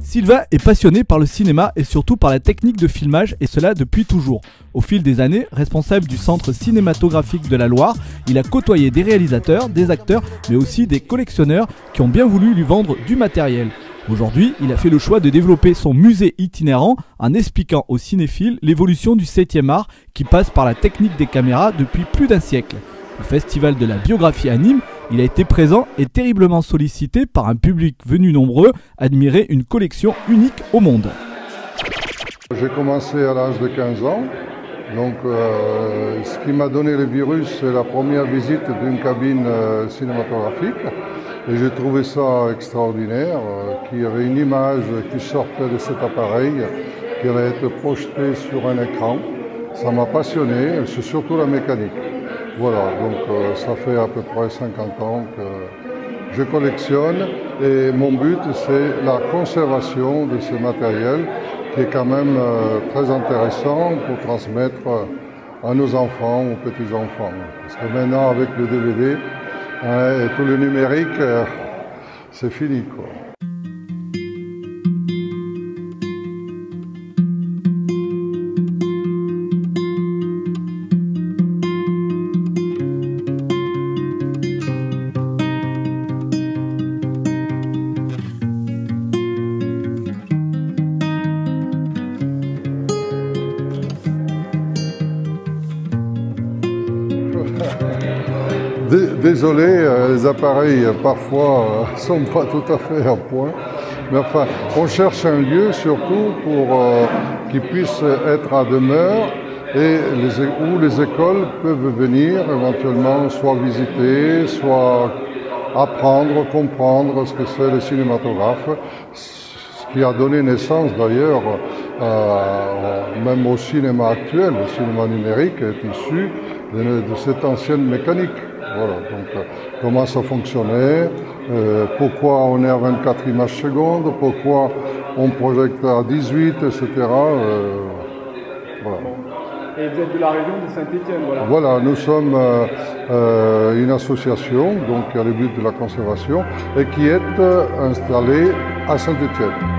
Sylvain est passionné par le cinéma et surtout par la technique de filmage, et cela depuis toujours. Au fil des années, responsable du centre cinématographique de la Loire, il a côtoyé des réalisateurs, des acteurs, mais aussi des collectionneurs qui ont bien voulu lui vendre du matériel. Aujourd'hui, il a fait le choix de développer son musée itinérant en expliquant aux cinéphiles l'évolution du 7e art qui passe par la technique des caméras depuis plus d'un siècle. Au Festival de la biographie à Nîmes, il a été présent et terriblement sollicité par un public venu nombreux admirer une collection unique au monde. J'ai commencé à l'âge de 15 ans, donc ce qui m'a donné le virus, c'est la première visite d'une cabine cinématographique. Et j'ai trouvé ça extraordinaire, qu'il y avait une image qui sortait de cet appareil, qui allait être projetée sur un écran. Ça m'a passionné, c'est surtout la mécanique. Voilà, donc ça fait à peu près 50 ans que je collectionne et mon but c'est la conservation de ce matériel qui est quand même très intéressant pour transmettre à nos enfants, aux petits-enfants. Parce que maintenant avec le DVD et tout le numérique, c'est fini quoi. Désolé, les appareils parfois sont pas tout à fait à point, mais enfin, on cherche un lieu surtout pour qu'ils puissent être à demeure et où les écoles peuvent venir éventuellement soit visiter, soit apprendre, comprendre ce que c'est le cinématographe, ce qui a donné naissance d'ailleurs même au cinéma actuel. Le cinéma numérique est issu de cette ancienne mécanique. Voilà, donc comment ça fonctionnait, pourquoi on est à 24 images secondes, pourquoi on projette à 18, etc. Voilà. Et vous êtes de la région de Saint-Étienne, voilà. Voilà, nous sommes une association, donc qui a le but de la conservation, et qui est installée à Saint-Étienne.